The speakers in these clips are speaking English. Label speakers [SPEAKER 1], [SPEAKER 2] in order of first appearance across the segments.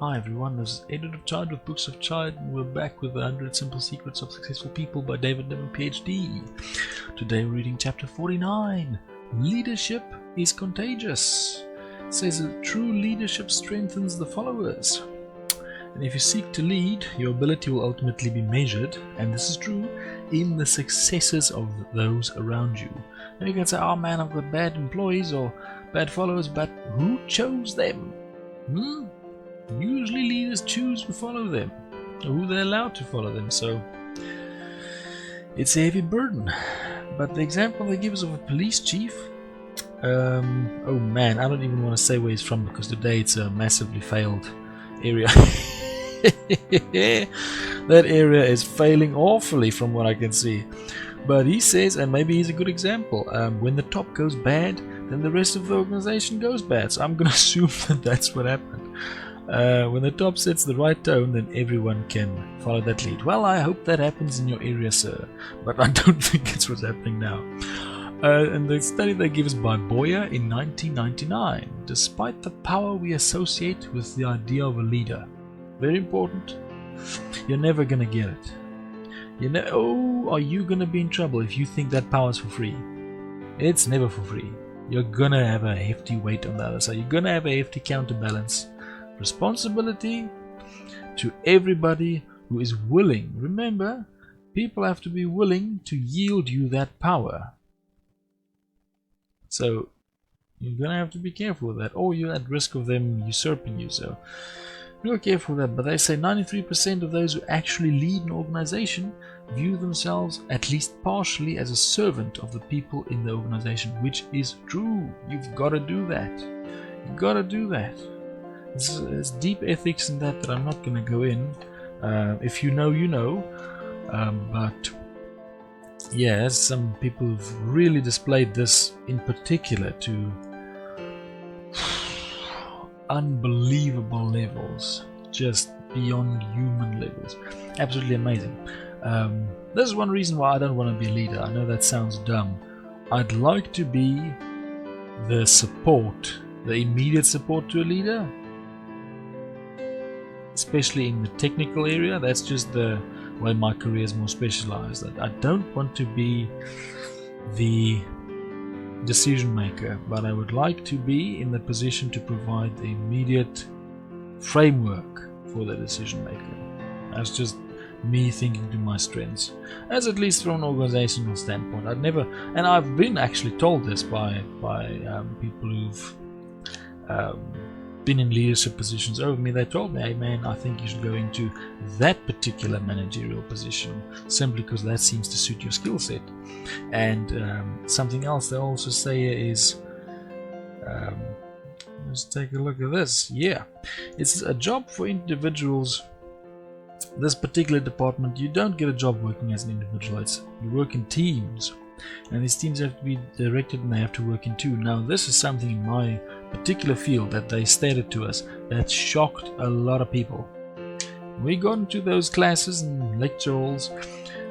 [SPEAKER 1] Hi everyone, this is Editor of Child with Books of Child, and we're back with the 100 Simple Secrets of Successful People by David Niven Ph.D. Today we're reading chapter 49, Leadership is Contagious. It says that true leadership strengthens the followers. And if you seek to lead, your ability will ultimately be measured, and this is true, in the successes of those around you. Now you can say, oh man, I've got bad employees or bad followers, but who chose them? Usually leaders choose to follow them, or who they're allowed to follow them, so it's a heavy burden. But the example they give is of a police chief. Oh man, I don't even want to say where he's from because today it's a massively failed area. That area is failing awfully from what I can see. But he says, and maybe he's a good example, when the top goes bad, then the rest of the organization goes bad. So I'm going to assume that that's what happened. When the top sets the right tone, then everyone can follow that lead. Well, I hope that happens in your area, sir, but I don't think it's what's happening now. And the study they give is by Boyer in 1999. Despite the power we associate with the idea of a leader, very important, you're never going to get it. Are you going to be in trouble if you think that power is for free? It's never for free. You're going to have a hefty weight on the other side. You're going to have a hefty counterbalance. Responsibility to everybody who is willing. Remember, people have to be willing to yield you that power. So you're going to have to be careful with that, or you're at risk of them usurping you. So real careful with that. But they say 93% of those who actually lead an organization view themselves at least partially as a servant of the people in the organization, which is true. You've got to do that. You've got to do that. There's deep ethics in that I'm not going to go in. If you know, you know. But yeah, some people have really displayed this in particular to unbelievable levels, just beyond human levels. Absolutely amazing. This is one reason why I don't want to be a leader. I know that sounds dumb. I'd like to be the support, the immediate support to a leader, especially in the technical area. That's just the way my career is more specialized. I don't want to be the decision maker, but I would like to be in the position to provide the immediate framework for the decision maker. That's just me thinking to my strengths, as at least from an organizational standpoint. And I've been actually told this by people who've been in leadership positions over me. They told me, hey man, I think you should go into that particular managerial position simply because that seems to suit your skill set. And something else they also say is, let's take a look at this. Yeah, it's a job for individuals. This particular department, you don't get a job working as an individual. You work in teams, and these teams have to be directed and they have to work in two. Now this is something in my particular field that they stated to us that shocked a lot of people. We got into those classes and lecture halls.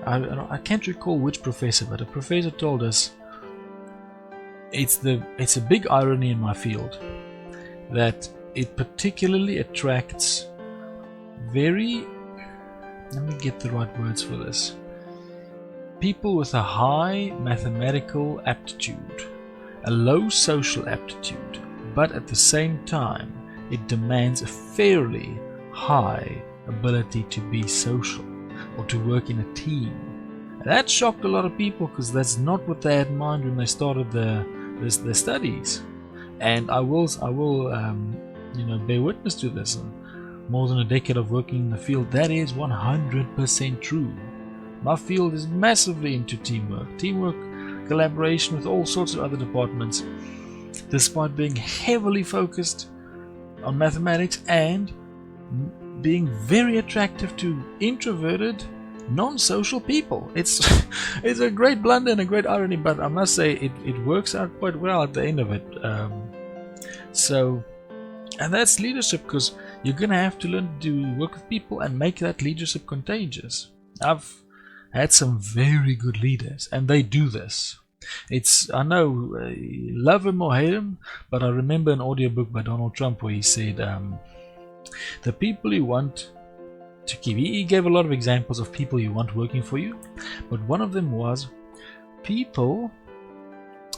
[SPEAKER 1] I can't recall which professor, but a professor told us it's a big irony in my field that it particularly attracts let me get the right words for this, people with a high mathematical aptitude, a low social aptitude, but at the same time it demands a fairly high ability to be social or to work in a team. And that shocked a lot of people because that's not what they had in mind when they started their studies. And I will bear witness to this. More than a decade of working in the field, that is 100% true. My field is massively into teamwork, collaboration with all sorts of other departments, despite being heavily focused on mathematics and being very attractive to introverted, non-social people. It's a great blunder and a great irony, but I must say it works out quite well at the end of it. And that's leadership, because you're going to have to learn to work with people and make that leadership contagious. I've had some very good leaders, and they do this. I know, love him or hate him, but I remember an audiobook by Donald Trump where he said, The people you want to keep. He gave a lot of examples of people you want working for you, but one of them was people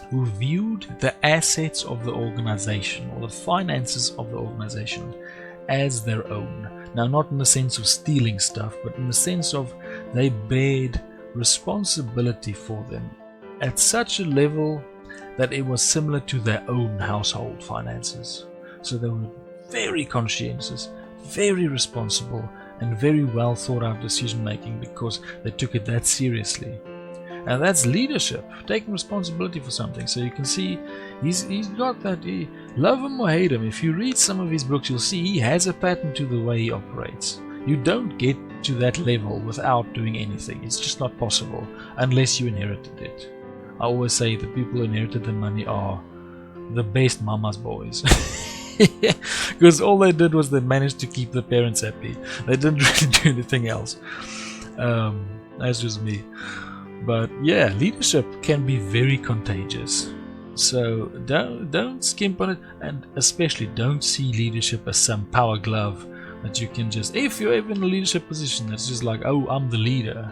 [SPEAKER 1] who viewed the assets of the organization or the finances of the organization as their own. Now, not in the sense of stealing stuff, but in the sense of they bared responsibility for them at such a level that it was similar to their own household finances. So they were very conscientious, very responsible, and very well thought out decision making because they took it that seriously. And that's leadership, taking responsibility for something. So you can see he's got that. Love him or hate him, if you read some of his books, you'll see he has a pattern to the way he operates. You don't get to that level without doing anything. It's just not possible unless you inherited it. I always say the people who inherited the money are the best mama's boys. Because all they did was they managed to keep the parents happy. They didn't really do anything else. That's just me. But yeah, leadership can be very contagious. So don't skimp on it, and especially don't see leadership as some power glove that you can just, if you're ever in a leadership position, that's just like, oh, I'm the leader,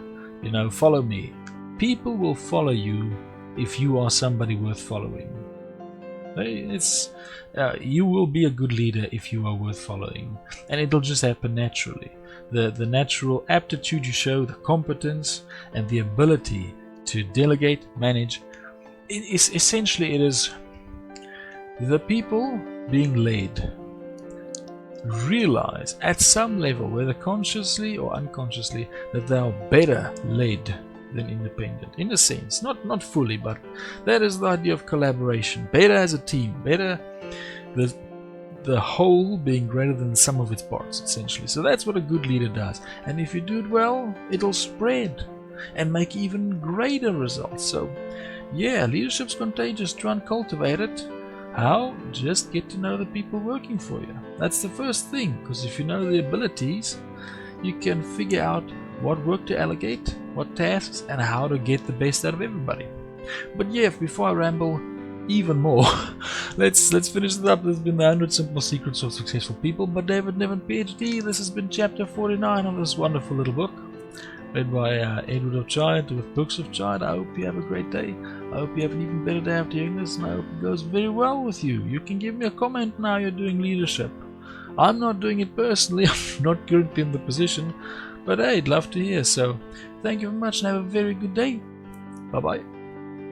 [SPEAKER 1] follow me. People will follow you if you are somebody worth following. You will be a good leader if you are worth following, and it'll just happen naturally. The natural aptitude you show, the competence and the ability to delegate, manage, it is the people being led realize at some level, whether consciously or unconsciously, that they are better led than independent, in a sense, not fully, but that is the idea of collaboration, better as a team, better the whole being greater than the sum of its parts, essentially. So that's what a good leader does, and if you do it well, it'll spread and make even greater results. So yeah, leadership's contagious. Try and cultivate it. How? Just get to know the people working for you. That's the first thing, because if you know the abilities, you can figure out what work to allocate, what tasks, and how to get the best out of everybody. But yeah, before I ramble even more, let's finish it up. This has been the 100 Simple Secrets of Successful People by David Niven Ph.D. This has been chapter 49 of this wonderful little book, read by Edward of Giant with Books of Giant. I hope you have a great day. I hope you have an even better day after hearing this, and I hope it goes very well with you. You can give me a comment now you're doing leadership. I'm not doing it personally. I'm not currently in the position, but hey, I'd love to hear. So thank you very much and have a very good day. Bye bye.